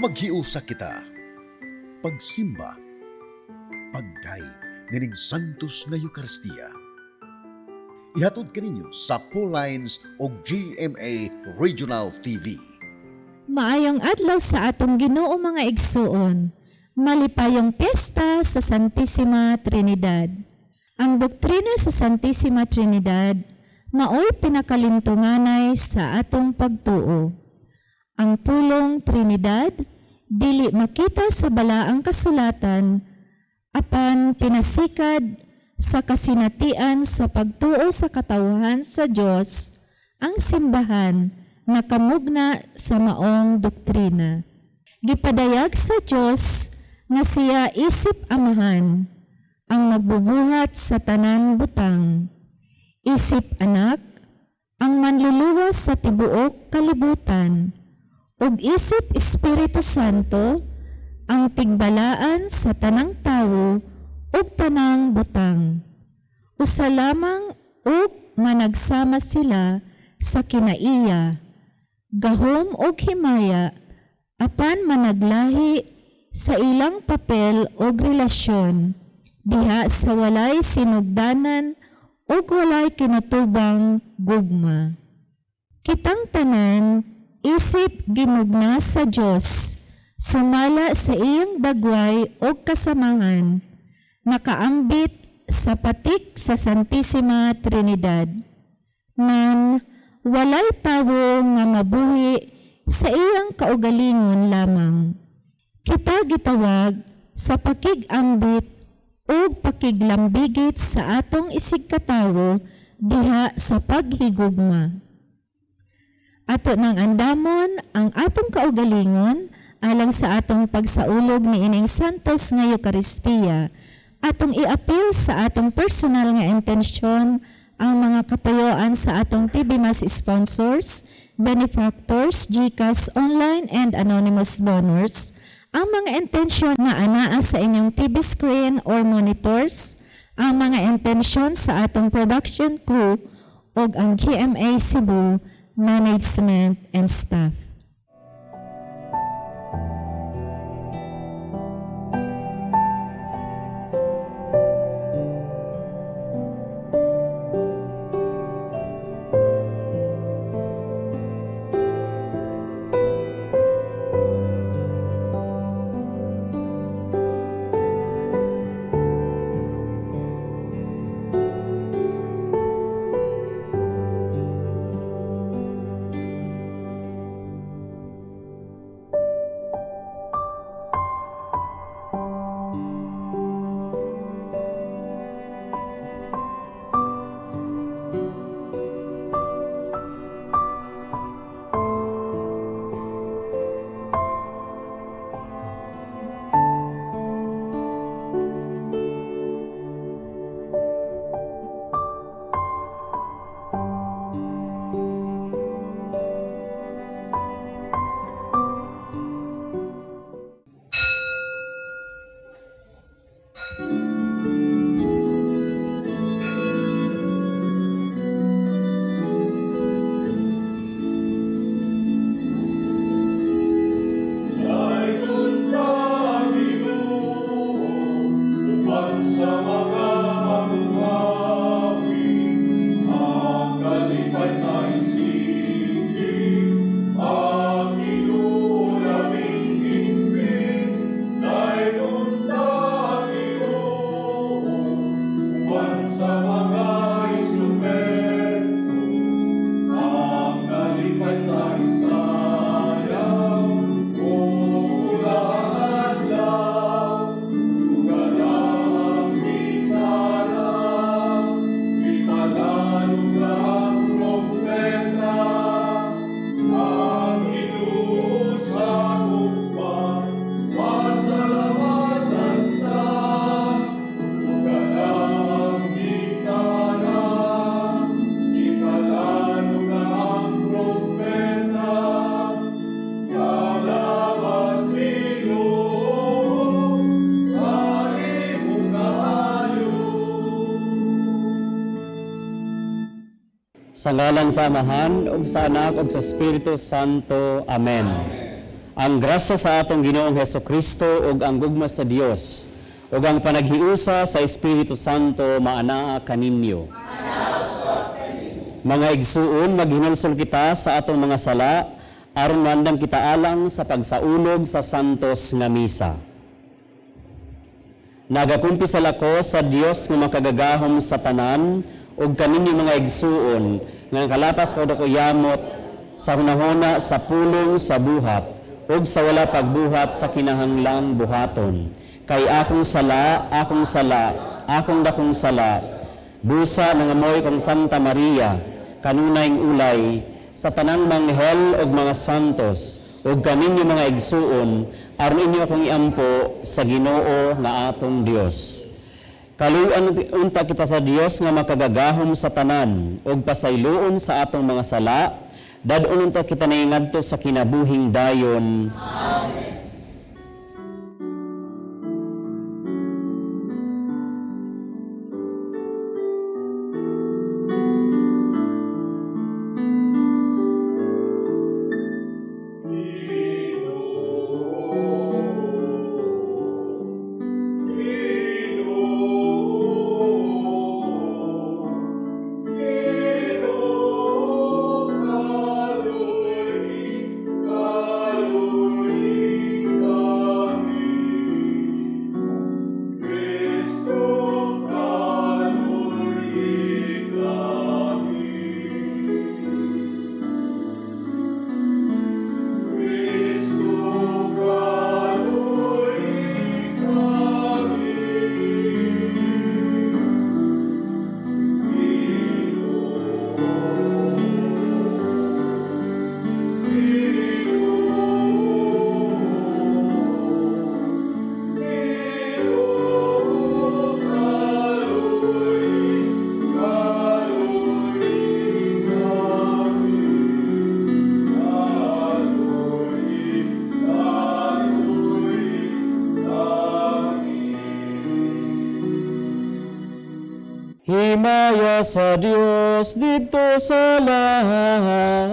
Maghiusa kita. Pagsimba, pagday nining santos nga Eucharistia. Ihatod kaninyo sa Pauline's o GMA Regional TV. Maayong adlaw sa atong Ginoo mga igsuon. Malipayong piyesta sa Santissima Trinidad. Ang doktrina sa Santissima Trinidad maoy pinakalintunganay sa atong pagtuo. Ang pulong Trinidad dili makita sa balaang kasulatan apan pinasikad sa kasinatian sa pagtuo sa katawhan sa Dios ang simbahan nakamugna sa maong doktrina. Gipadayag sa Dios nga siya isip amahan ang magbubuhat sa tanan butang. Isip anak ang manluluwas sa tibuok kalibutan. Ug isip Espiritu Santo ang tigbalaan sa tanang tawo ug tanang butang. Usa lamang ug managsama sila sa kinaiya, gahom ug himaya, apan managlahi sa ilang papel ug relasyon, diha sa walay sinugdanan ug walay kinatubang gugma. Kitang tanan isip gimugna sa Dios, sumala sa iyang dagway o kasamahan, nakaambit sa patik sa Santissima Trinidad. Nan, walay tawo nga mabuhi sa iyang kaugalingon lamang. Kita gitawag sa pakigambit o pakiglambigit sa atong isigkatawo diha sa paghigugma. Ato nang andamon ang atong kaugalingon alang sa atong pagsaulog ni ining santos nga Eucharistia. Atong iapil sa atong personal nga intensyon ang mga katuyoan sa atong TV Mass sponsors, benefactors, GCash online and anonymous donors. Ang mga intensyon na anaa sa inyong TV screen or monitors, ang mga intensyon sa atong production crew o ang GMA Cebu management and staff. Sa ngalan sa Amahan, ug sa Anak, ug sa Espiritu Santo. Amen. Ang grasya sa atong Ginoong Hesukristo ug ang gugma sa Dios ug ang panaghiusa sa Espiritu Santo maanaa kaninyo. Mga igsuon, maghinulsol kita sa atong mga sala aron mandam kita alang sa pagsaulog sa santos nga misa. Nagakumpisal ako sa Dios nga makagagahom sa tanan ug kaninyo mga igsuon nga kalapas ko ko yamot sa hunahuna sa pulong sa buhat ug sa wala pagbuhat sa kinahanglang buhaton. Kay akong sala, akong dakong sala, busa ng amoy kong Santa Maria, kanunayng ulay, sa tanang manghel ug mga santos, ug kaninyo mga igsuon, aron inyo akong iampo sa Ginoo nga atong Dios. Kaluan unta kita sa Dios nga makagagahom sa tanan, ug pasayloon sa atong mga sala, dadon unta kita naingadto sa kinabuhing dayon. Amen. Himaya sa Dios dito sa langit.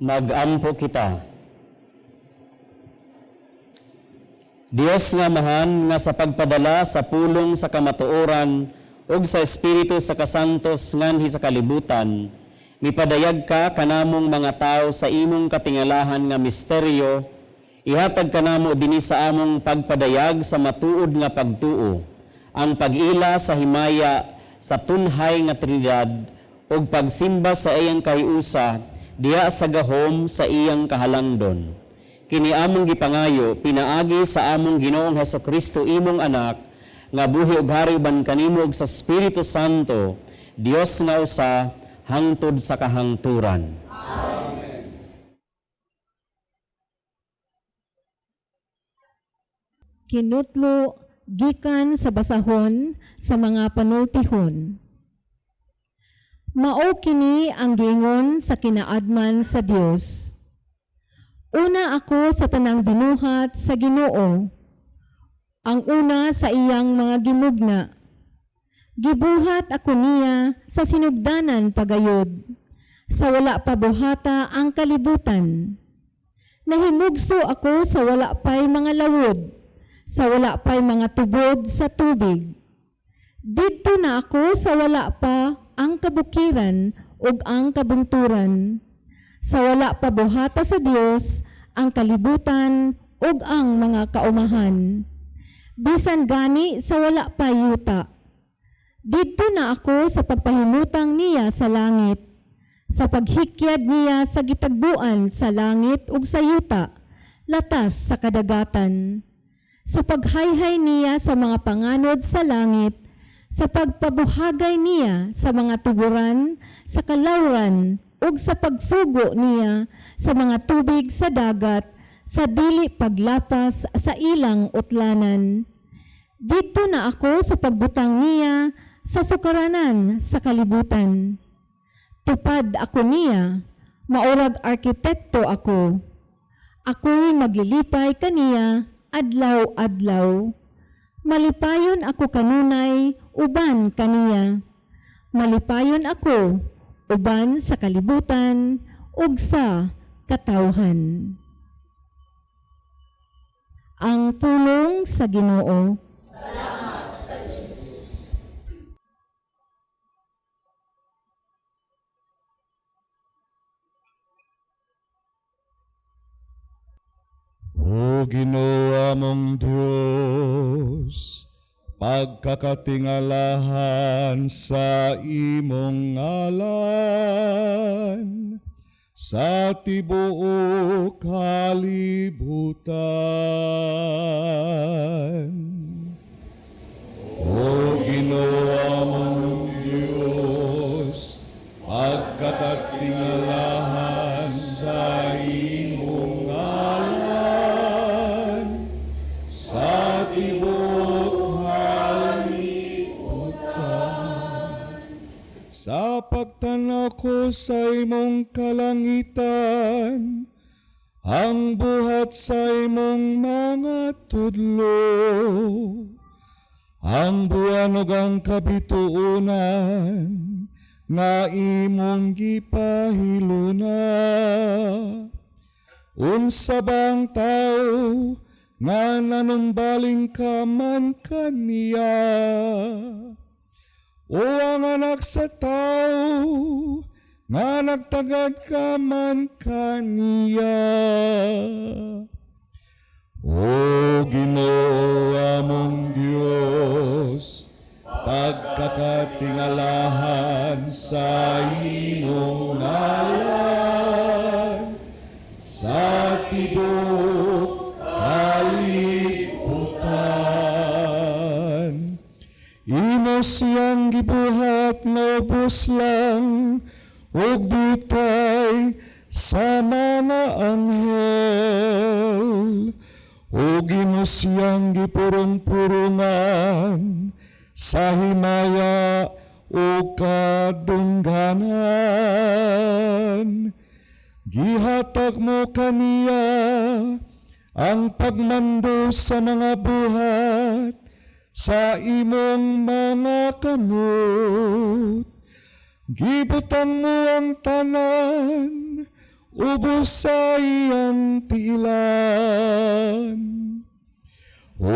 Mag-ampo kita. Dios nga mahan nga sa pagpadala sa pulong sa kamatuoran ug sa espiritu sa kasantos nganhi sa kalibutan, mipadayag ka kanamong mga tao sa imong katingalahan nga misteryo, ihatag kanamo dinhi sa among pagpadayag sa matuod nga pagtuo, ang pag-ila sa himaya sa tunhay nga Trinidad ug pagsimba sa iyang kahiusa diha sa gahom sa iyang kahalangdon. Kini among gipangayo pinaagi sa among Ginoong Hesukristo imong anak nga buhi ug hari uban kanimo ug sa Espiritu Santo, Dios nga usa hangtod sa kahangturan. Amen. Kinutlo gikan sa basahon sa mga panultihon. Mao kini ang gingon sa kinaadman sa Dios. Una ako sa tanang binuhat sa Ginoo, ang una sa iyang mga gimugna. Gibuhat ako niya sa sinugdanan pagayod, sa wala pa buhata ang kalibutan. Nahimugso ako sa wala pa'y mga lawod, sa wala pa'y mga tubod sa tubig. Dito na ako sa wala pa ang kabukiran ug ang kabungturan. Sa wala pa buhata sa Dios, ang kalibutan ug ang mga kaumahan. Bisan gani sa wala pa yuta. Dito na ako sa pagpahimutang niya sa langit, sa paghikyad niya sa gitagbuan sa langit ug sa yuta, latas sa kadagatan. Sa paghayhay niya sa mga panganod sa langit, sa pagpabuhagay niya sa mga tuburan, sa kalawran, ug sa pagsugo niya sa mga tubig sa dagat, sa dili paglapas sa ilang utlanan. Dito na ako sa pagbutang niya sa sukaranan sa kalibutan. Tupad ako niya, maurag arkitekto ako. Ako'y maglilipay kaniya adlaw-adlaw. Malipayon ako kanunay uban kaniya. Malipayon ako uban sa kalibutan ug sa katawhan. Ang pulong sa Ginoo. Salamat sa Diyos. O Ginoo among Dios, pagkakatingalahan sa imong ngalan sa tibuok kalibutan. O Ginoo among Dios, pagkakatingalahan sa imong ngalan sa tibuok sa pagtanaw ko sa imong kalangitan, ang buhat sa imong mga tudlo, ang buwan ug ang kabituunan, nga imong gipahiluna. Unsa bang tao, nga nanumbaling ka man kaniya, o ang anak sa tao, nga nagtagad ka man kaniya. O Ginoo among Dios, pagkakatingalahan sa imong ngalan, sa tibuok kalibutan. Imo siyang gibuhat nga ubos lang, ug bitay sa mga anghel, ug imo siyang gipurong-purungan sa himaya o kadungganan. Gihatag mo kaniya ang pagmando sa mga buhat sa imong mga kamot. Gibutang mo ang tanan ubos sa iyang tiilan. O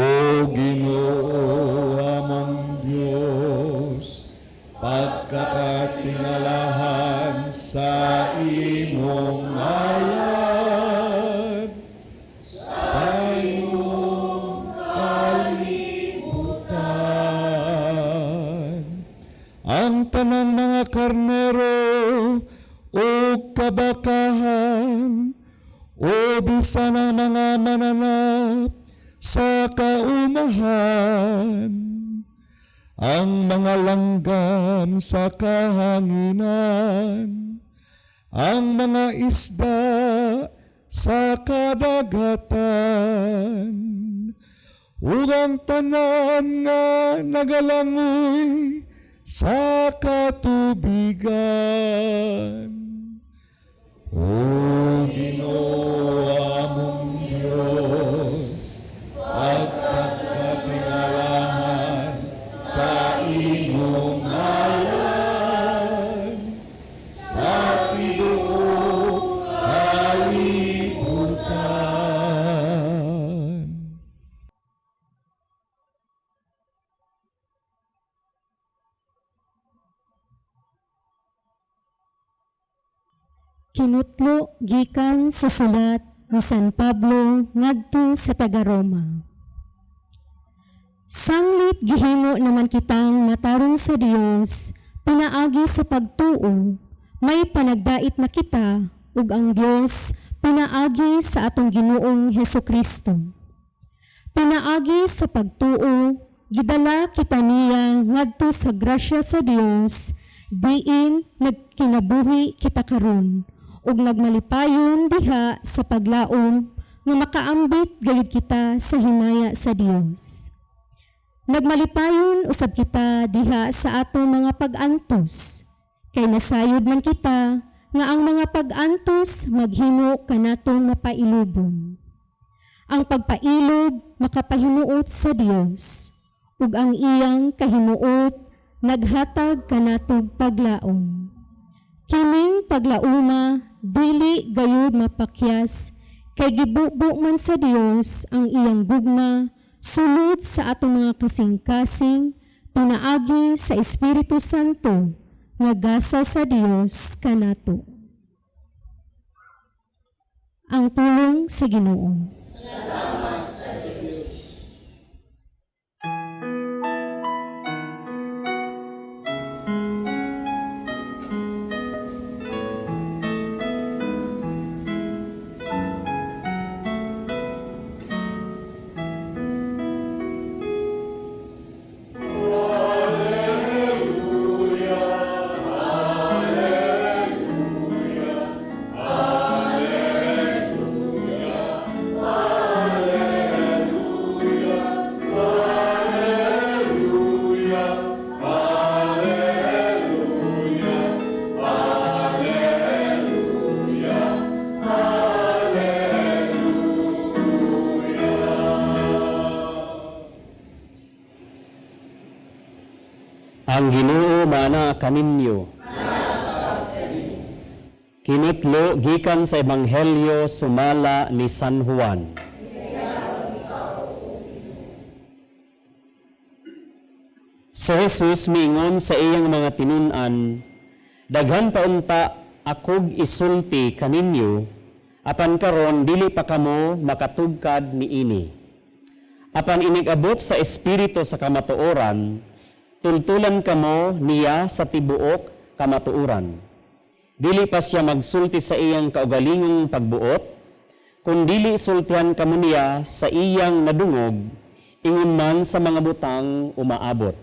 Ginoo among Diyos, pagkakatingalahan sa imong ngalan, sa imong kalibutan, ang tanang mga karnero o kabakahan o bisan ang mga mananap sa kaumahan, ang mga langgam sa kahanginan, ang mga isda sa kadagatan, ug ang tanan nga nagalangoy sa katubigan. O Ginoo among Diyos, pagkakatingalahan sa imong ngalan, sa tibuok kalibutan. Kinutlo gikan sa sulat ni San Pablo ngadto sa taga-Roma. Sanglit gihimo naman kitang matarong sa Dios, pinaagi sa pagtuo, may panagdait na kita, ug ang Dios pinaagi sa atong Ginoong Hesukristo. Pinaagi sa pagtuo, gidala kita niya ngadto sa grasya sa Dios, diin nagkinabuhi kita karon, ug nagmalipayon diha sa paglaom nga makaambit gayud kita sa himaya sa Dios. Nagmalipayon usab kita diha sa atong mga pag-antos, kay nasayod man kita nga ang mga pag-antos maghimo kanatong mapailubon. Ang pagpailob makapahimuot sa Dios, ug ang iyang kahimuot naghatag kanatong paglaom. Kining paglauma dili gayud mapakyas, kay gibubo man sa Dios ang iyang gugma sulod sa atong mga kasing-kasing, pinaagi sa Espiritu Santo, nga gasa sa Dios kanato. Ang pulong sa Ginoo. Salamat sa Diyos. Ang Ginoo mana kaninyo. Kinitlo gikan sa Ebanghelyo sumala ni San Juan. Si Jesus miingon sa iyang mga tinun-an, daghan pa unta akog isulti kaninyo, apan karon dili pa kamo makatugkad niini. Apan inigabot sa Espiritu sa kamatuoran, tultulan kamo niya sa tibuok kamatuoran. Dili pa siya magsulti sa iyang kaugalingong pagbuot, kung dili sultihan kamo niya sa iyang nadungog, ingon man sa mga butang umaabot.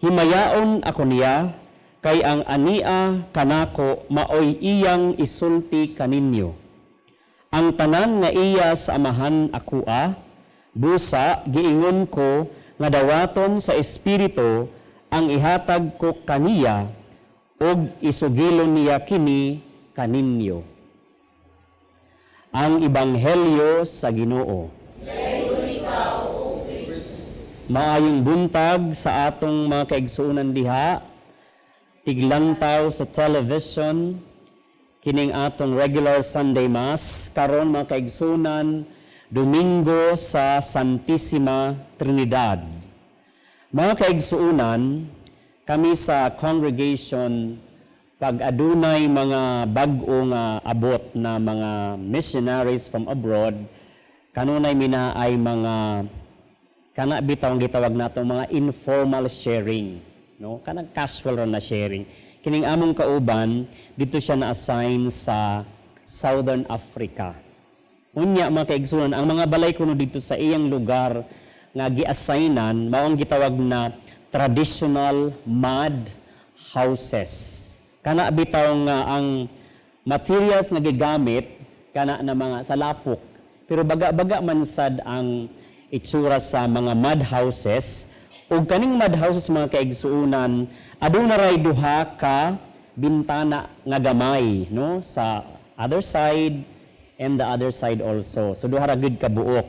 Himayaon ako niya, kay ang ania kanako maoy iyang isulti kaninyo. Ang tanan nga iya sa amahan akoa, busa giingon ko nga dawaton sa Espiritu ang ihatag ko kaniya ug isugilon niya kini kaninyo. Ang Ebanghelyo sa Ginoo. Maayong buntag sa atong mga kaigsuonan diha, tiglantaw sa television, kining atong regular Sunday Mass karon mga kaigsunan, Domingo sa Santissima Trinidad. Mga kaigsuunan, kami sa congregation pag adunay mga bag-o nga abot na mga missionaries from abroad, kanunay mina ay mga kana bitaw ang gitawag nato mga informal sharing, no? Kanang casual ra na sharing. Kining among kauban dito siya na-assign sa Southern Africa. Unya mga kaigsunan, ang mga balay kuno dito sa iyang lugar nga gi-assignan mao ang gitawag na traditional mud houses. Kana bitaw nga ang materials nga gigamit kana na mga salapok. Pero baga-baga man sad ang itsura sa mga mud houses. Ug kaning mud houses mga kaigsuunan, aduna ray duha ka bintana nga gamay, no, sa other side and the other side also. So duha ra gid ka buok.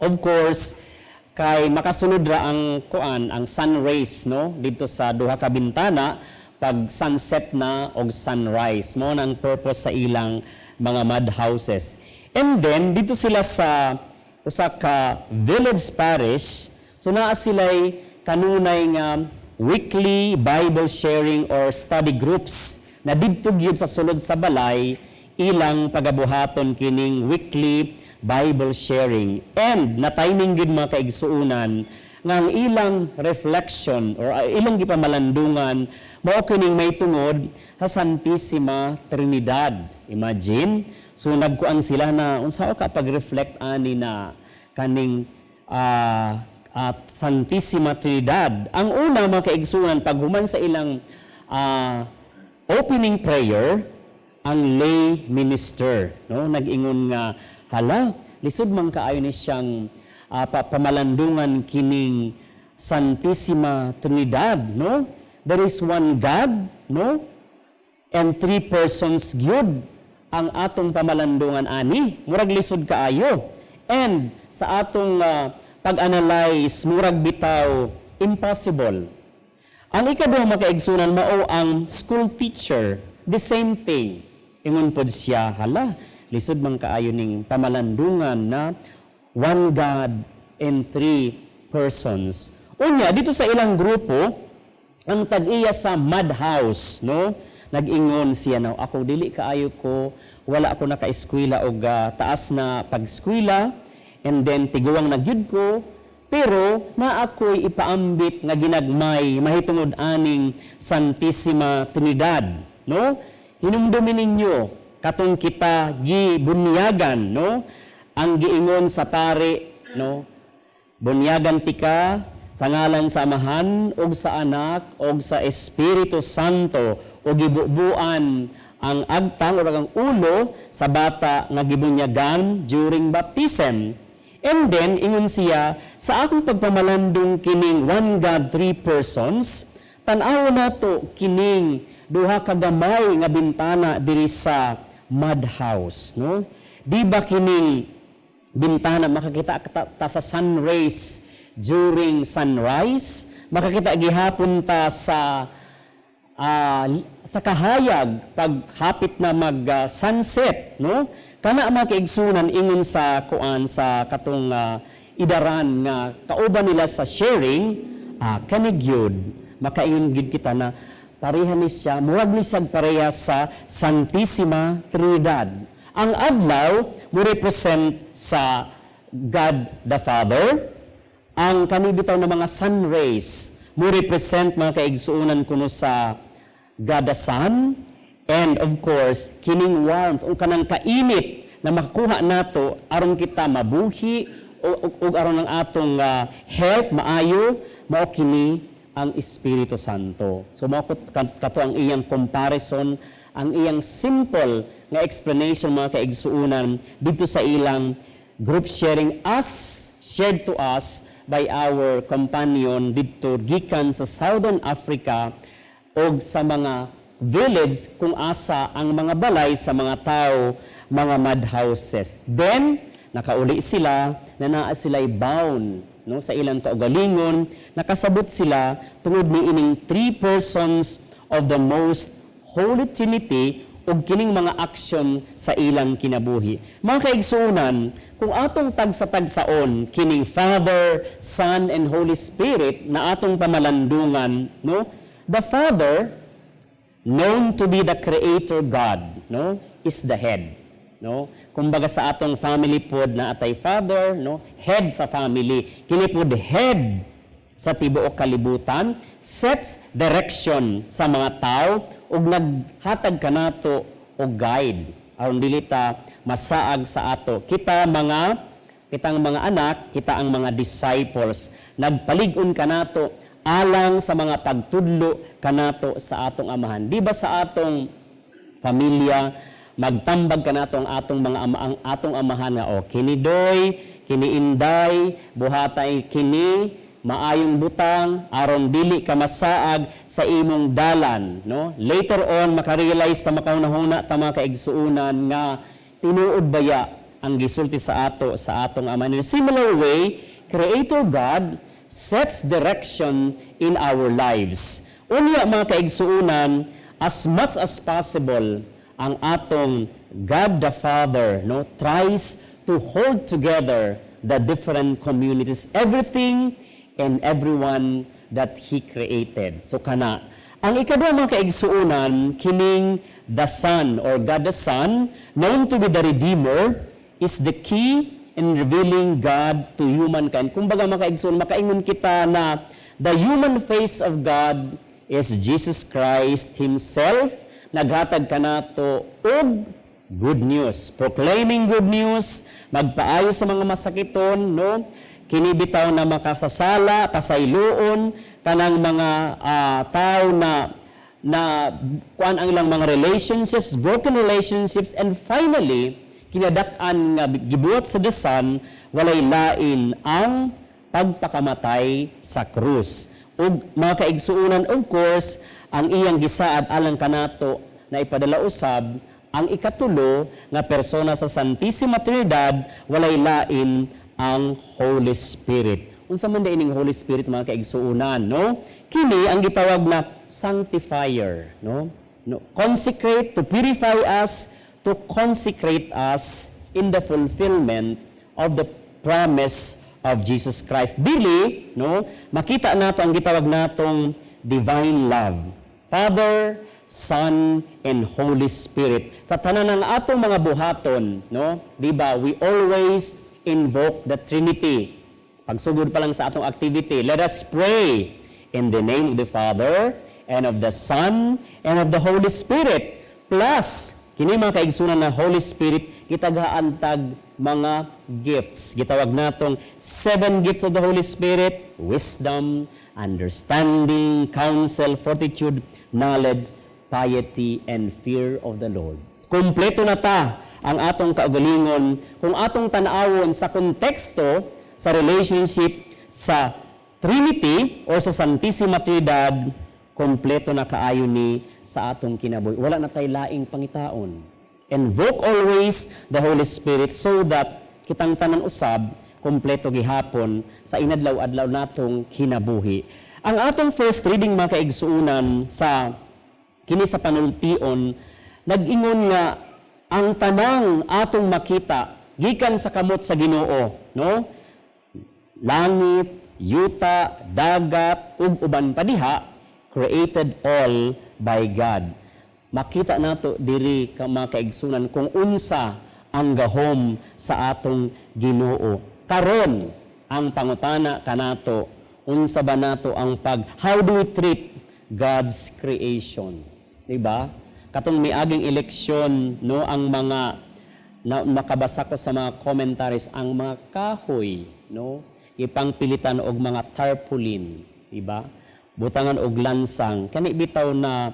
Of course, kay makasunod ra ang kuan, ang sun rays, no, dito sa duha ka bintana pag sunset na og sunrise. Mo nang purpose sa ilang mga mud houses. And then dito sila sa usa ka village parish, so naa sila'y kanunay nga weekly Bible sharing or study groups na didto gyud sa sulod sa balay ilang pagabuhaton kining weekly Bible sharing. And na timing gyud mga kaigsuunan nga ang ilang reflection or ilang gipamalandungan mao kining may tungod sa Santissima Trinidad. Imagine, so nagkuan sila na unsa ka pag-reflect ani na kaning at Santissima Trinidad. Ang una mga kaigsunan paghuman sa ilang opening prayer, ang lay minister, no, nag-ingon nga hala lisod man kaayo ni siyang pamalandungan kining Santissima Trinidad, no? There is one God, no? And three persons gyud ang atong pamalandungan ani. Murag lisod kaayo. And sa atong pag-analyze, murag bitaw impossible. Ang ikaduha mga kaigsunan mao ang school teacher, the same thing. Ingon pod siya, hala, lisod man kaayo ning pamalandungan na one God and three persons. Unya dito sa ilang grupo, ang tag-iya sa mud house, no? Nag-ingon siya na ako dili kaayo ko, wala ako naka-eskwela og taas na pag-eskwela, and then tiguang na gyud ko, pero na ako'y ipaambit nga ginagmay mahitungod aning Santissima Trinidad, no? Hinumdumin ninyo katong kita gibunyagan, no? Ang giingon sa pare, no? Bunyagan tika sa ngalan sa Amahan ug sa Anak ug sa Espiritu Santo ug gibubuan ang agtang o ang ulo sa bata nga gibunyagan during baptism. And then, ingon siya, sa akong pagpamalandong kining one God, three persons, tanaw na to kining duha kagamay nga bintana diri sa mud house. No? Di ba kining bintana makakita ta sa sun rays during sunrise? Makakita gihapon ta sa kahayag paghapit na mag-sunset, no? Kana mga kaigsunan ingon sa kuan sa katong idaran nga kauban nila sa sharing, kanig yun, makaingon gid kita na pareha ni siya, murag ni siya pareha sa Santissima Trinidad. Ang adlaw mo represent sa God the Father, ang kanibitaw na mga sun rays mo represent mga kaigsuunan kuno sa God the Son, and of course, kining warmth, o kanang kainit na makakuha nato aron kita mabuhi o aron ang atong health maayo, mao kini ang Espiritu Santo. So mao kato ang iyang comparison, ang iyang simple nga explanation mga kaigsuunan dito sa ilang group sharing as shared to us by our companion dito gikan sa Southern Africa o sa mga village kung asa ang mga balay sa mga tao, mga mud houses. Then, nakauli sila, na naa sila'y bound, no, sa ilang kaugalingon, nakasabot sila tungod ni ining three persons of the most Holy Trinity ug kining mga aksyon sa ilang kinabuhi. Mga kaigsuonan, kung atong tagsa-tagsaon kining Father, Son, and Holy Spirit na atong pamalandungan, no? The Father, known to be the Creator God, no, is the head, no? Kumbaga sa atong family pod na atay father, no, head sa family, kini pod head sa tibuok kalibutan, sets direction sa mga tao ug naghatag kanato og guide aron dili ta masaag sa ato. Kitang mga anak, kita ang mga disciples, nagpalig-on kanato alang sa mga pagtudlo kanato sa atong amahan. Di ba sa atong pamilya magtambag kanato ang atong amahan nga kini doy, kini inday, buhatay kini maayong butang aron dili ka masaag sa imong dalan, no? Later on makarealize ta makaunahuna ta mga kaigsuonan nga tinuod baya ang gisulti sa atong Ama. In a similar way, Creator God sets direction in our lives. Unya mga kaigsuonan, as much as possible ang atong God the Father, no, tries to hold together the different communities, everything and everyone that He created. So kana, ang ikaduha mga kaigsuonan, kining the Son or God the Son, known to be the Redeemer, is the key in revealing God to humankind. Kumbaga mga kaigsuonan, makaingon kita na the human face of God is Jesus Christ Himself, naghatag kanato og good news, proclaiming good news, magpaayo sa mga masakiton, no? Kinibitaw na makasasala, pasayloon, kanang mga tao na kuan ang ilang mga relationships, broken relationships, and finally, kinadak-an nga gibuhat sa dasan, walay lain ang pagpakamatay sa krus. Ug mga kaigsuonan, of course, ang iyang gisaad alang kanato na ipadala usab, ang ikatulo nga persona sa Santissima Trinidad, walay lain ang Holy Spirit. Unsa man ining Holy Spirit mga kaigsuonan, no? Kini ang gitawag na sanctifier, no? Consecrate, to purify us, to consecrate us in the fulfillment of the promise of Jesus Christ. Dili, no? Makita nato ang gitawag natong divine love. Father, Son, and Holy Spirit. Sa tanan ng atong mga buhaton, no? Di ba? We always invoke the Trinity. Pagsugod pa lang sa atong activity, let us pray in the name of the Father, and of the Son, and of the Holy Spirit. Plus, kini mga kaigsunan ng Holy Spirit, kitagaantag mga gifts. Gitawag natong 7 gifts of the Holy Spirit: wisdom, understanding, counsel, fortitude, knowledge, piety, and fear of the Lord. Kompleto na ta ang atong kaugalingon kung atong tan-awon sa konteksto sa relationship sa Trinity o sa Santissima Trinidad, kompleto na kaayo ni sa atong kinabuhi. Wala na tay laing pangitaon. Invoke always the Holy Spirit so that kitang tanan usab kompleto gihapon sa inadlaw-adlaw natong kinabuhi. Ang atong first reading mga kaigsuonan sa kini sa panultion, nag-ingon nga ang tanang atong makita gikan sa kamot sa Ginoo, no? Langit, yuta, dagat, ug uban pa diha, created all by God. Makita nato diri ka mga kaigsunan kung unsa ang gahom sa atong Ginoo. Karon ang pangutana kanato, unsa ba nato ang how do we treat God's creation? Diba? Katong miaging eleksyon, no, ang mga makabasa ko sa mga commentaries, ang mga kahoy, no, ipangpilitan og mga tarpaulin, diba? Butangan og lansang, kani bitaw na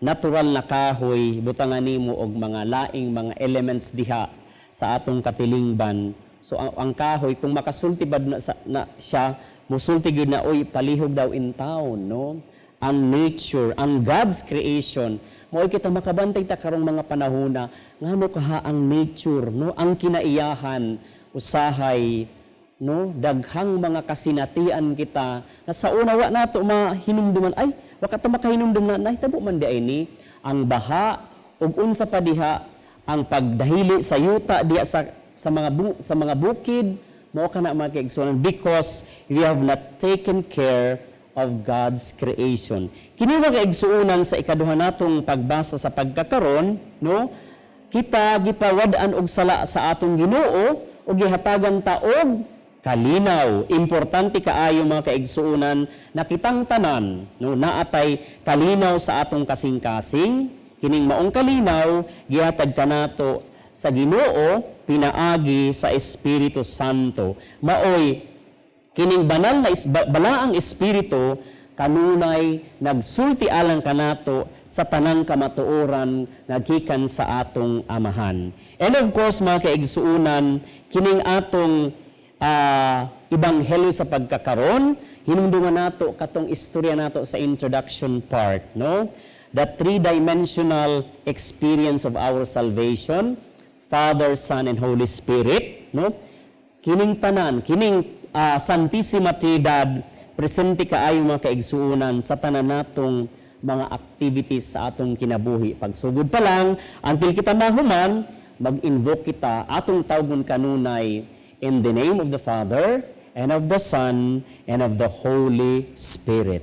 natural na kahoy, butangan nimo og mga laing mga elements diha sa atong katilingban. So ang kahoy kung makasulti bad na siya, musulti gyud na oy palihog daw in town, no? Ang nature, ang God's creation, mo kita makabantay ta karong mga panahona ngano kaha ang nature, no, ang kinaiyahan usahay, no, daghang mga kasinatian kita na sa una wa nato mahinumduman, ay wa ta makahinumdum na nahitabo man di ay ni ang baha, ug unsa pa diha ang pagdahili sa yuta diha sa mga bukid, mao kana mga kaigsuonan, because we have not taken care of God's creation. Kini mga kaigsuonan sa ikaduha natong pagbasa sa pagkakaron, no? Kita gipawad-an og sala sa atong Ginoo ug gihatagan ta og kalinaw. Importante kaayo mga kaigsuonan na kitang tanan, no, naatay kalinaw sa atong kasing-kasing. Kining maong kalinaw gihatag kanato sa Ginoo pinaagi sa Espiritu Santo. Maoy kining banal na balaang espiritu kanunay nagsulti alang kanato sa tanang kamatuoran nagkikan sa atong amahan. And of course mga kaigsuonan, kining atong ebanghelyo sa pagkakaron, hinumduman nato katong istorya nato sa introduction part, no? The three-dimensional experience of our salvation, Father, Son, and Holy Spirit, no? Kining tanan, kining Santissima Trinidad, presente kaayo mga kaigsuonan sa tanan natong mga activities sa atong kinabuhi. Pagsugod pa lang, until kita mahuman, mag-invoke kita, atong tawgon kanunay, in the name of the Father, and of the Son, and of the Holy Spirit.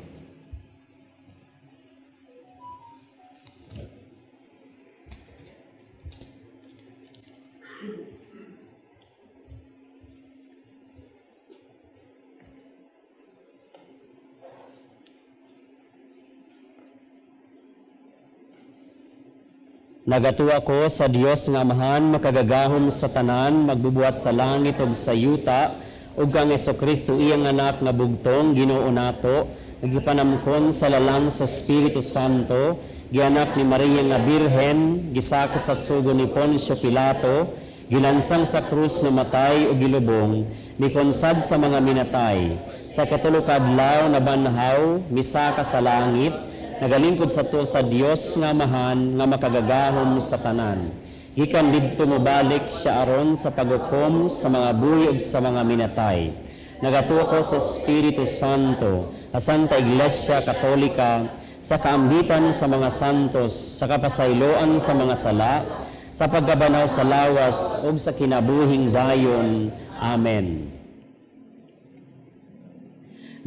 Nagatuwa ko sa Dios nga Amahan, makagagahom sa tanan, magbubuhat sa langit ug sa yuta, ug kang Jesucristo iyang anak nga bugtong Ginoo nato, nagipanamkon sa lalang sa Espiritu Santo, gianak ni Maria nga Birhen, gisakop sa sugo ni Poncio Pilato, gilansang sa krus na matay ug gilubong, nikonsad sa mga minatay, sa katulog adlaw na banhaw, misaka sa langit, nagalingkod sa to sa Dios nga Amahan nga makagagahom sa tanan. Gikan didto mobalik siya aron sa paghukom sa mga buhi ug sa mga minatay. Nagatuo ko sa Espiritu Santo, sa Santa Iglesia Katolika, sa kaambitan sa mga santos, sa kapasayloan sa mga sala, sa pagkabanaw sa lawas ug sa kinabuhing dayon. Amen.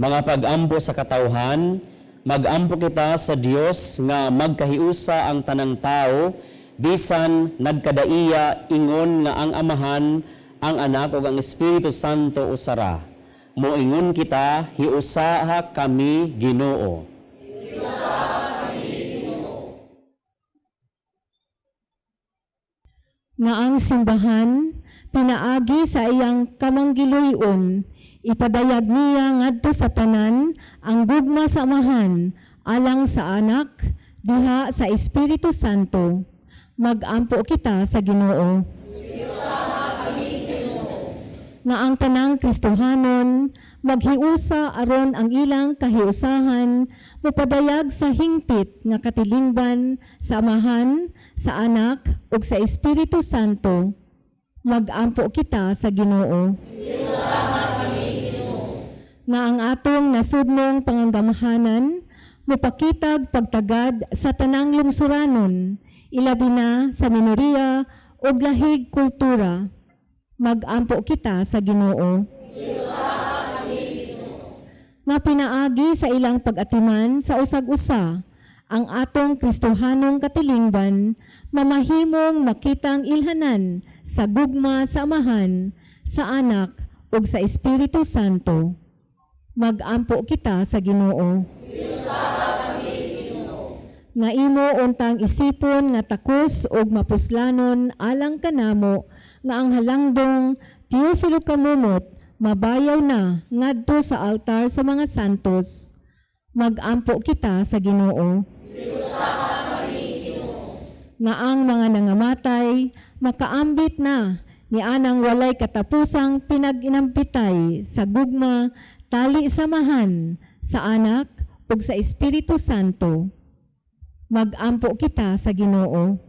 Mga pag-ampo sa katawhan, mag-ampo kita sa Dios nga magkahiusa ang tanang tao, bisan nagkadaiya ingon nga ang Amahan, ang Anak ug ang Espiritu Santo usara. Moingon kita, hiusaha kami Ginoo. Nga ang simbahan pinaagi sa iyang kamanggiluyon, ipadayag niya ngadto sa tanan ang gugma sa Amahan alang sa Anak diha sa Espiritu Santo. Mag-ampo kita sa Ginoo. Nga ang tanang Kristohanon maghiusa aron ang ilang kahiusahan mopadayag sa hingpit nga katilingban sa Amahan, sa Anak ug sa Espiritu Santo. Mag-ampo kita sa Ginoo. Nga ang atong nasudnong pangangamahanan mopakitag pagtagad sa tanang lungsuranon, ilabi na sa minoriya ug lahig kultura. Mag-ampo kita sa Ginoo. Nga pinaagi sa ilang pag-atiman sa usag-usa, ang atong Kristohanong katilingban, mamahimong makitang ilhanan sa gugma sa Amahan, sa Anak ug sa Espiritu Santo. Mag-ampo kita sa Ginoo. Nga imo untang isipon nga takos ug mapuslanon alang kanamo nga ang halangdong Teofilo Kamumot mabayaw na ngadto sa altar sa mga santos. Mag-ampo kita sa Ginoo. Nga ang mga nangamatay makaambit na ni anang walay katapusang pinag-inampitay sa gugma tali samahan sa Anak ug sa Espiritu Santo. Mag-ampo kita sa Ginoo.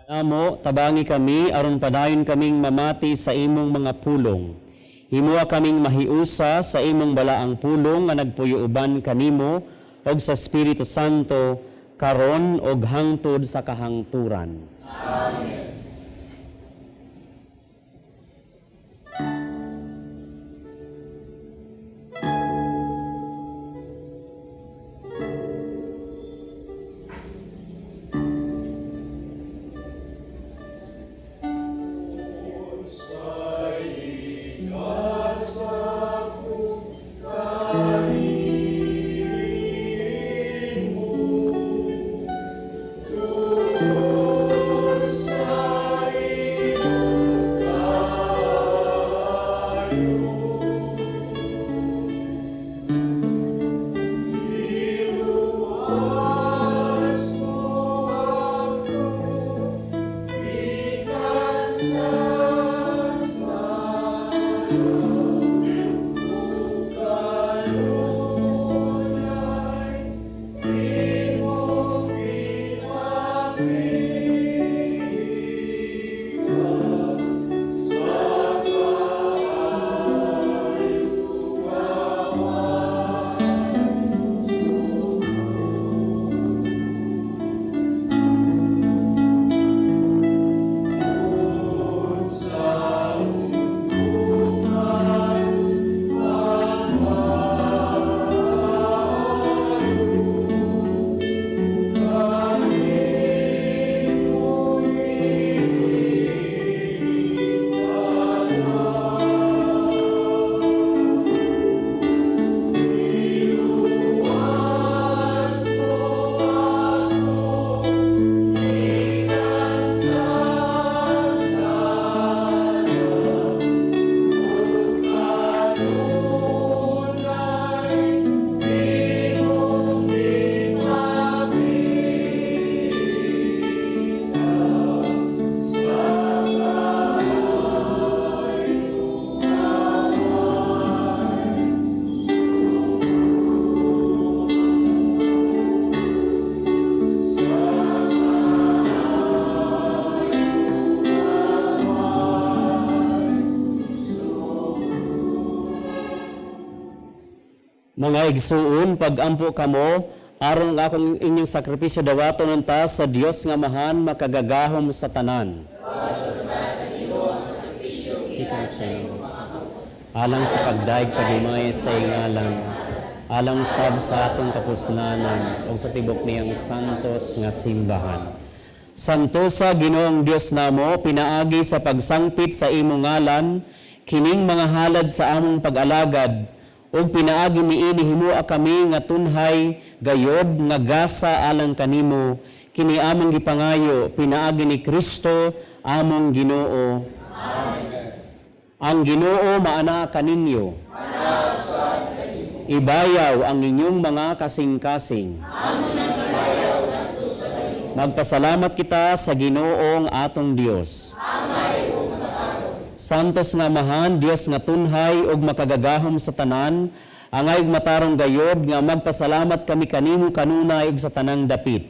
Amo, tabangi kami, aron padayon kaming mamati sa imong mga pulong. Himua kaming mahiusa sa imong balaang pulong nga nagpuyo uban kanimo, og sa Espiritu Santo, karon ug hangtod sa kahangturan. Mga igsuon, pagampo kamo, aron nga akong inyong sakripisyo dawaton unta sa Dios nga mahan makagagahom sa tanan. Alang sa pagdaig pagimay sa ingalan, alang sab sa atong kapusnanan, o sa tibok niyang santos nga simbahan. Santo sa Ginoong Dios namo, pinaagi sa pagsangpit sa imong ngalan, kining mga halad sa among pag-alagad, o pinaagi niini himua kami nga tunhay gayod nga gasa alang kanimo, kini among gipangayo, pinaagi ni Kristo among Ginoo. Amen. Ang Ginoo maana kaninyo. Ibayaw ang inyong mga kasing-kasing. Magpasalamat kita sa Ginoong atong Dios. Santos nga mahan, Dios nga tunhay ug makagagahom sa tanan, angay matarong gayod nga magpasalamat kami kanimo kanunay ug sa tanang dapit.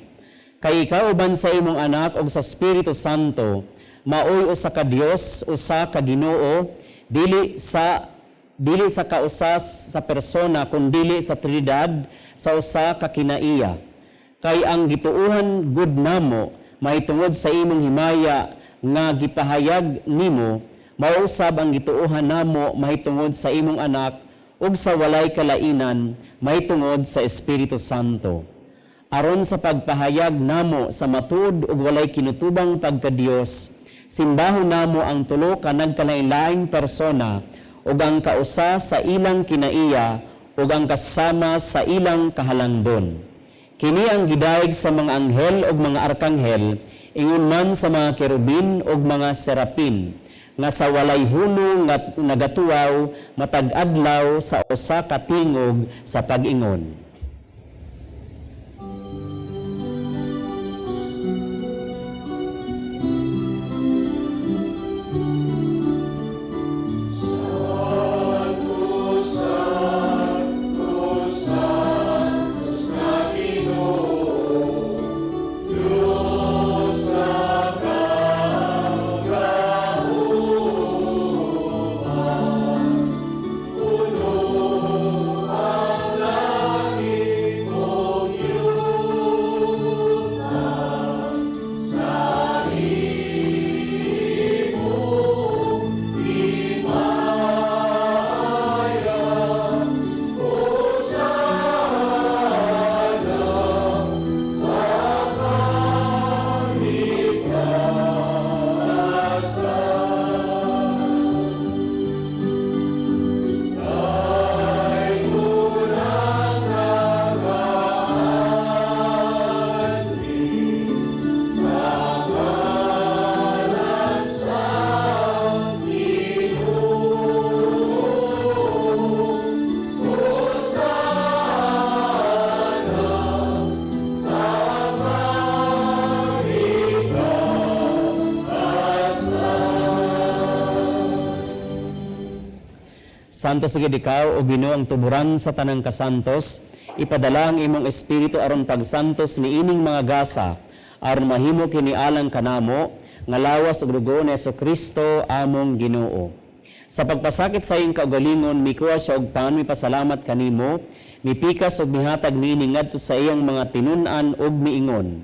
Kay ikaw uban sa imong anak ug sa Espiritu Santo, maoy usa ka Dios, usa ka Ginoo, dili sa kausas sa persona kundi sa Trinidad sa usa ka kinaiya. Kay ang gituuhan gud namo mahitungod sa imong himaya nga gipahayag nimo, mausab ang gituuhan namo mahitungod sa imong anak ug sa walay kalainan mahitungod sa Espiritu Santo. Aron sa pagpahayag namo sa matud ug walay kinutubang pagka-Dios, simbahon namo ang tulo ka nagkalain-laing persona ug ang kausa sa ilang kinaiya ug ang kasama sa ilang kahalangdon. Kini ang gidaig sa mga anghel ug mga arkanghel, ingon man sa mga kerubin ug mga serapin, nga sa walay huno nga nagatuaw matag adlaw sa usa ka tingog sa pag-ingon. Santos gid ikaw o Ginoo ang tuburan sa tanang kasantos, ipadala ang imong espiritu aron pagsantos ni ining mga gasa, aron mahimo kini alang kanamo, nga lawas ug dugo ni Jesucristo among Ginoo. Sa pagpasakit sa iyong kaugalingon, mikuha siya og panganmipasalamat kanimo, mipikas ug mihatag niini ngadto sa iyang mga tinun-an ug miingon.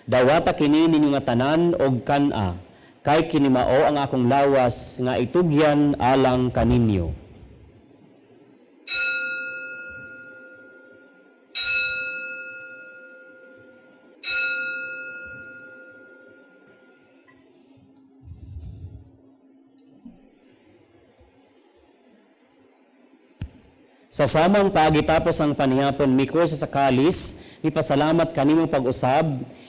Dawata kini ninyo nga tanan og kan-a, kay kini mao ang akong lawas nga itugyan alang kaninyo. Sa samang paagitapos ang panihapon, miko sa kalis, mipasalamat kanimong pag-usab,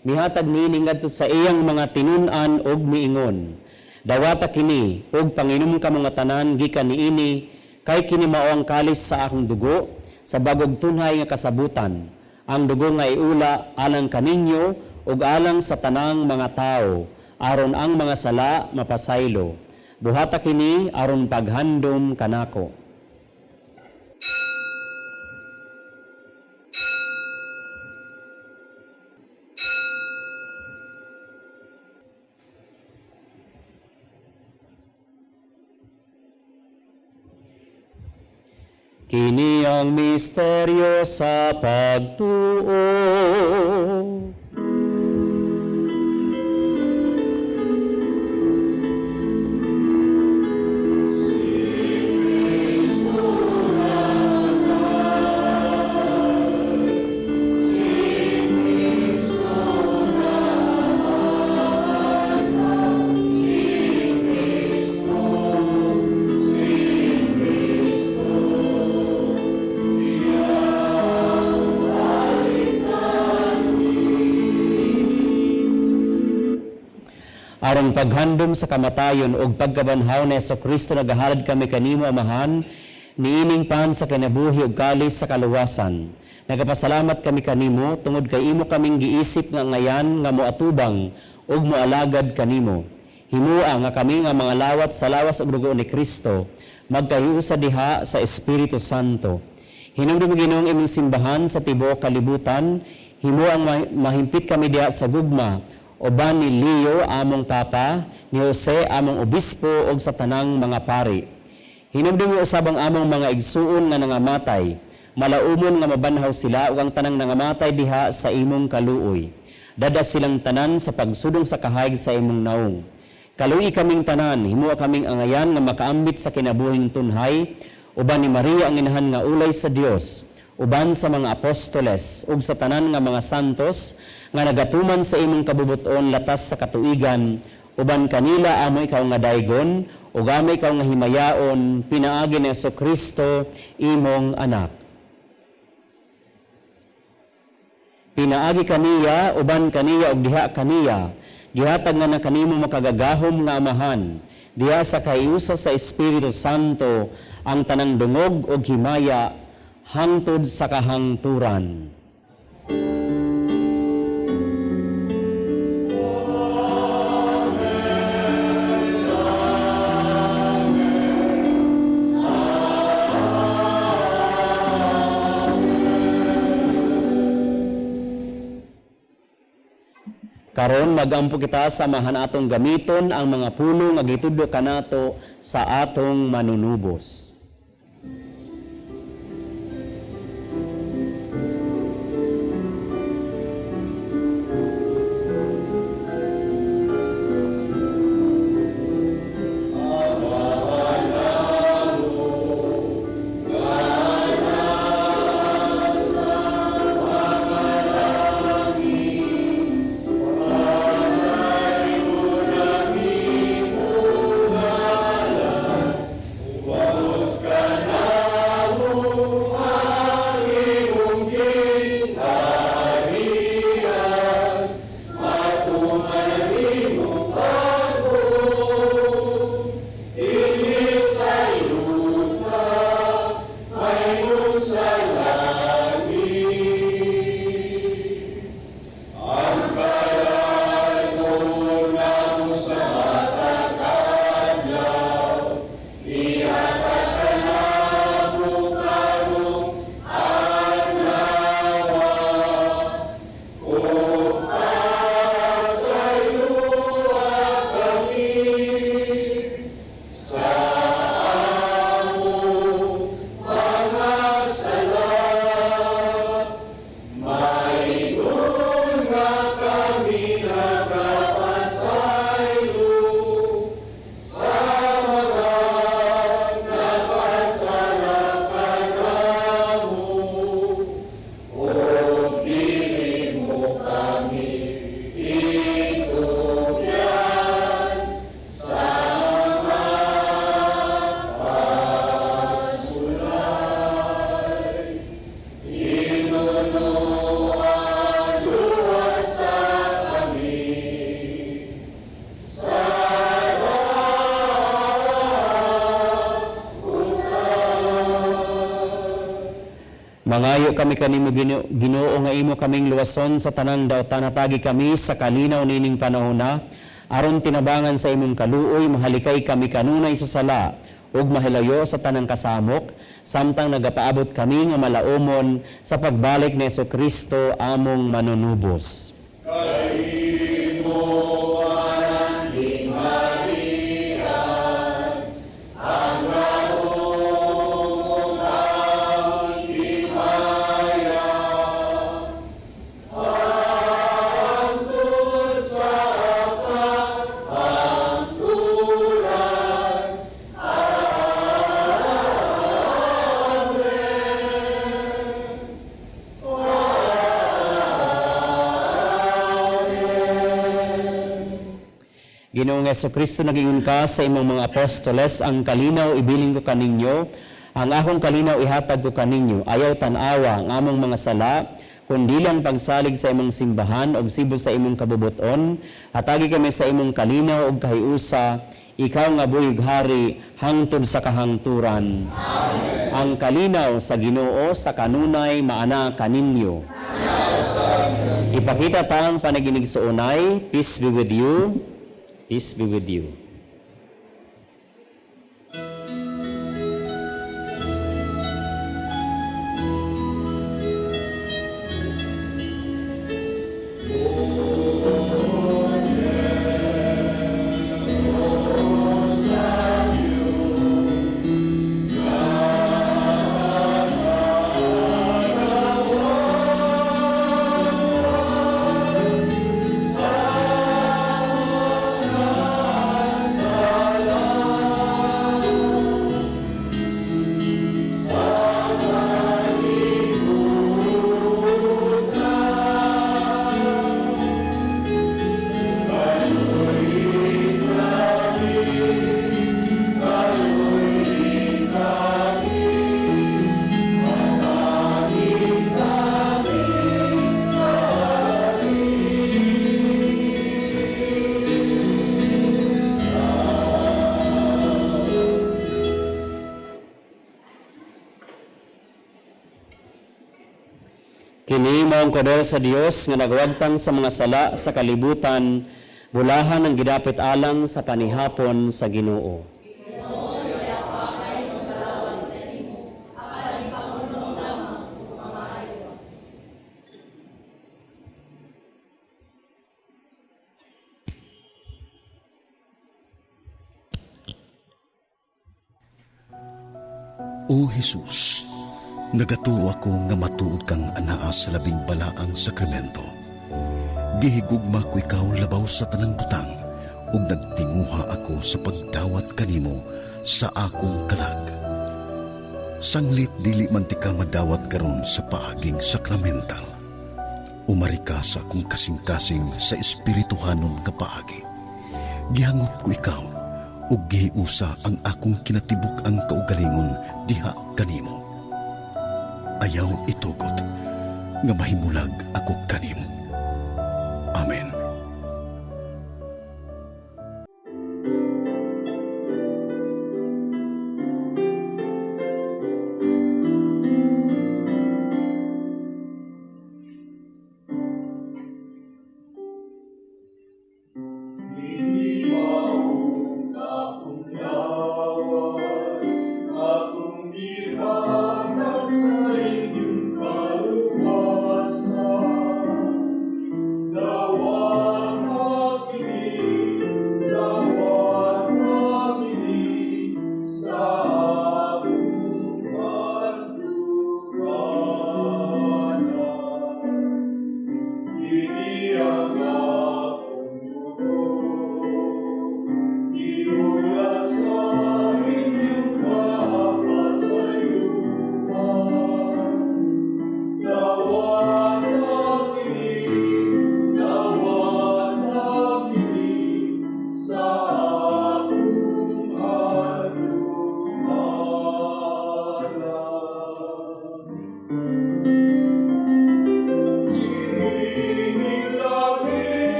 mihatag niini ngadto sa iyang mga tinun-an ug miingon. Dawata kini ug panginom ka mga tanan gikan niini, kay kini mao ang kalis sa akong dugo, sa bagog tunhay nga kasabutan. Ang dugo nga iula alang kaninyo ug alang sa tanang mga tao, aron ang mga sala mapasaylo. Buhata kini aron paghandom kanako. Kini ang misteryo sa pagtuo. Aron paghandom sa kamatayon ug pagkabanhaw ni Jesucristo nagahalad kami kanimo amahan, niining pan sa kinabuhi ug kalis sa kaluwasan. Nagapasalamat kami kanimo tungod kay imo kaming giisip nga ngayan nga moatubang ug moalagad kanimo. Himua nga kami nga mga lawat sa lawas ug dugo ni Kristo, magkahiusa diha sa Espiritu Santo. Hinumdum Ginoong imong simbahan sa tibuok kalibutan, himua ang mahimpit kami diha sa gugma, uban ni Leo among papa, ni Jose among obispo ug sa tanang mga pari. Hinumdumi usab ang among mga igsuon nga nangamatay, malaumon nga mabanhaw sila ug ang tanang nangamatay diha sa imong kaluoy. Dada silang tanan sa pagsudong sa kahayag sa imong naong. Kaluoy kaming tanan, himua kaming angayan nga makaambit sa kinabuhing tunhay, uban ni Maria ang inahan nga ulay sa Dios, uban sa mga apostoles ug sa tanan nga mga santos nga nagatuman sa imong kabubuton latas sa katuigan, uban kanila amo ikaw nga daygon, ug amo ikaw nga himayaon, pinaagi ni Jesucristo imong anak. Pinaagi kaniya, uban kaniya ug diha kaniya, gihatag nga na kanimo makagagahom nga amahan, diha sa kahiusa sa Espiritu Santo, ang tanang dungog ug himaya, hangtod sa kahangturan. Karon magampo kita samahan atong gamiton ang mga pulo nga gitudlo kanato sa atong manunubos. Mangayo kami kanimo Ginoo nga imo kaming luwason sa tanang daotan, hatagi kami sa kalinaw nining panahona, aron tinabangan sa imong kaluoy, mahalikay kami kanunay sa sala, ug mahilayo sa tanang kasamok, samtang nagapaabot kami nga malaumon sa pagbalik ni Jesu-Kristo among manunubos. Ginoong Jesu-Kristo, nagingon ka sa imong mga apostoles, ang kalinaw ibilin ko kaninyo, ang akong kalinaw ihatag ko kaninyo, ayaw tanawa ang among mga sala, kundi lang pagsalig sa imong simbahan o sibo sa imong kabubuton, hatagi kami sa imong kalinaw o kahiusa, ikaw nga buyog hari, hangtod sa kahangturan. Amen. Ang kalinaw sa Ginoo sa kanunay maana kaninyo. Ipakita tang panaginig sa unay, peace be with you. Peace be with you. Kini maong poder sa Dios nga nagwagtang sa mga sala sa kalibutan, bulahan ang gidapit alang sa panihapon sa Ginoo. O Jesus, nagatuo ako nga matuod kang anaa sa labing balaang sakramento. Gihigugma ko ikaw labaw sa tanang butang, ug nagtinguha ako sa pagdawat kanimo sa akong kalag. Sanglit dili man ti ka madawat karon sa paaging sakramental. Umari ka sa akong kasing-kasing sa espirituhanon nga paagi. Gihangop ko ikaw, ug gihiusa ang akong kinatibuk ang kaugalingon diha kanimo. Ayaw itugot nga mahimulag ako kanimo. Amen. The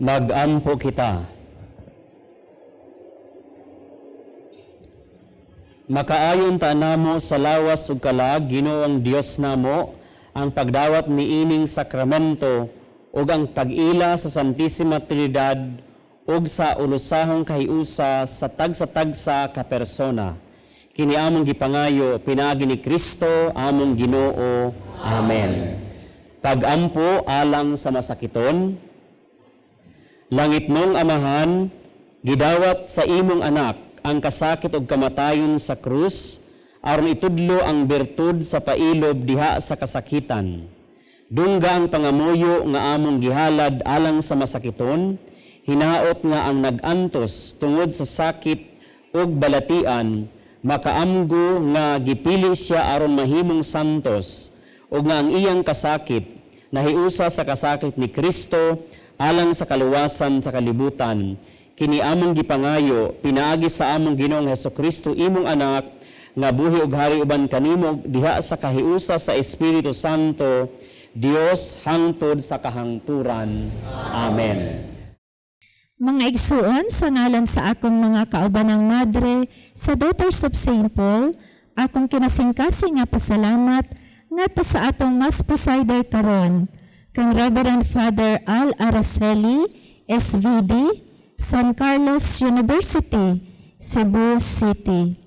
Mag-ampo kita. Makaayon ta namo sa lawas ug kalag, Ginoo ang Dios namo, ang pagdawat ni ining sakramento ug ang pag-ila sa Santissima Trinidad ug sa ulusahong kahiusa sa tagsa-tagsa ka persona. Kini among gipangayo pinaagi ni Kristo among Ginoo. Amen. Pag-ampo alang sa masakiton. Langit mong Amahan, gidawat sa imong anak ang kasakit ug kamatayon sa krus aron itudlo ang bertud sa pailob diha sa kasakitan. Dungga ang pangamuyo nga among gihalad alang sa masakiton, hinaot nga ang nag-antos tungod sa sakit ug balatian, makaamgo nga gipili siya aron mahimong santos, ug nga ang iyang kasakit nahiusa sa kasakit ni Kristo alang sa kaluwasan sa kalibutan. Kini among gipangayo pinaagi sa among Ginoong Hesukristo imong anak nga buhi ug hari uban kanimo diha sa kahiusa sa Espiritu Santo, Dios hangtod sa kahangturan. Amen. Mga igsuon, sa ngalan sa akong mga kaubanang madre, sa Daughters of St. Paul, akong kinasingkasing nga pasalamat ngadto sa atong Mass Presider karon, kang Reverend Father Al Araceli, SVD, San Carlos University, Cebu City.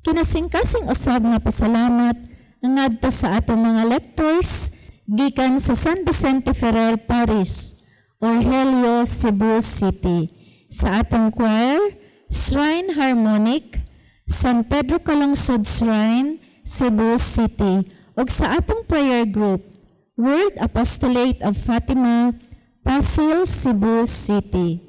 Kinasingkasing usab nga pasalamat ngadto sa atong mga lectors gikan sa San Vicente Ferrer Parish, Orhelio, Cebu City, sa atong choir, Shrine Harmonic, San Pedro Calungsod Shrine, Cebu City, ug sa atong prayer group, World Apostolate of Fatima, Pasil, Cebu City.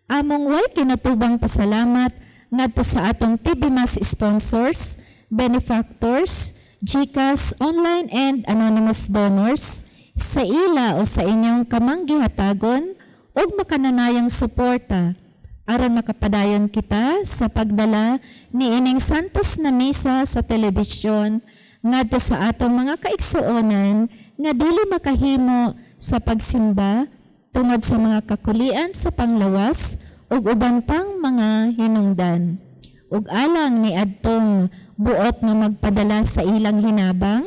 Among way kinatubang pasalamat ngadto sa atong TV Mass sponsors, benefactors, GCash, online and anonymous donors, sa ila o sa inyong kamanggihatagon o makananayang suporta aron makapadayon kita sa pagdala ni ining santos na misa sa telebisyon ngadto sa atong mga kaigsuonan nga dili makahimo sa pagsimba tungod sa mga kakulian sa panglawas ug uban pang mga hinungdan. Ug alang ni adtong buot nga magpadala sa ilang hinabang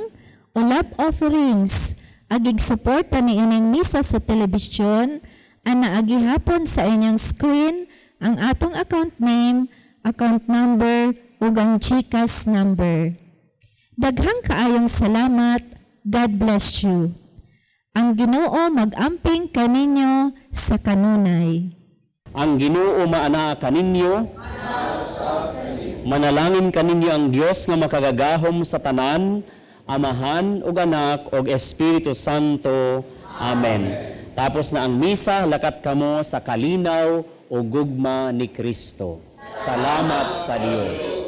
o love offerings agig suporta ni ining misa sa telebisyon, ana agihapon sa inyong screen ang atong account name, account number ug ang GCash number. Daghang kaayong salamat. God bless you. Ang Ginoo mag-amping kaninyo sa kanunay. Ang Ginoo maanaa kaninyo, manalangin kaninyo ang Dios nga makagagahom sa tanan, Amahan ug Anak ug Espiritu Santo. Amen. Tapos na ang misa, lakat kamo sa kalinaw o gugma ni Kristo. Salamat sa Dios.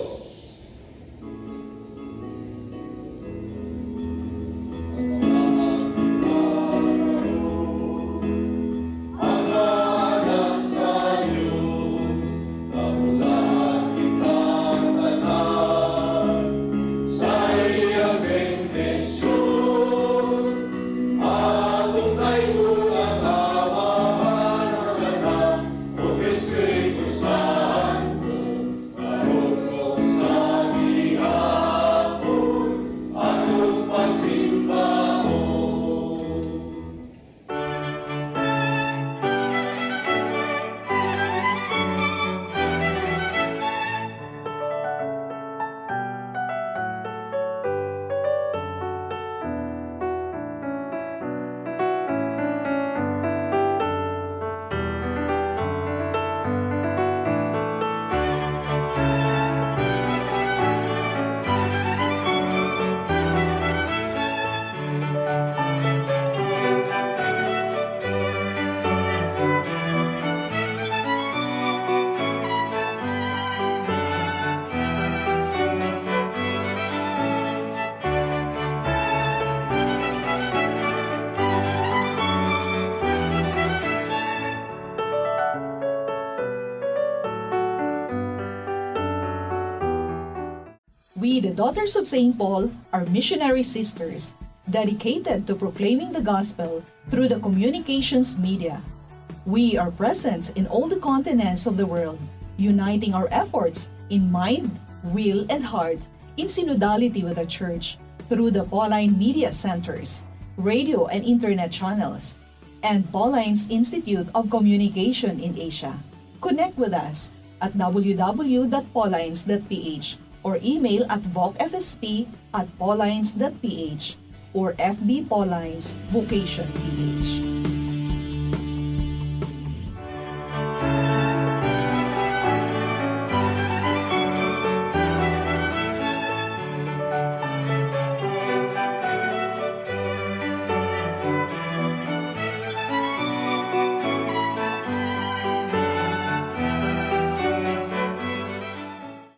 We, the Daughters of St. Paul, are missionary sisters dedicated to proclaiming the gospel through the communications media. We are present in all the continents of the world, uniting our efforts in mind, will, and heart in synodality with the Church through the Pauline Media Centers, radio and internet channels, and Pauline's Institute of Communication in Asia. Connect with us at www.paulines.ph or email at vocfsp@paulines.ph or FB Paulines Vocation PH.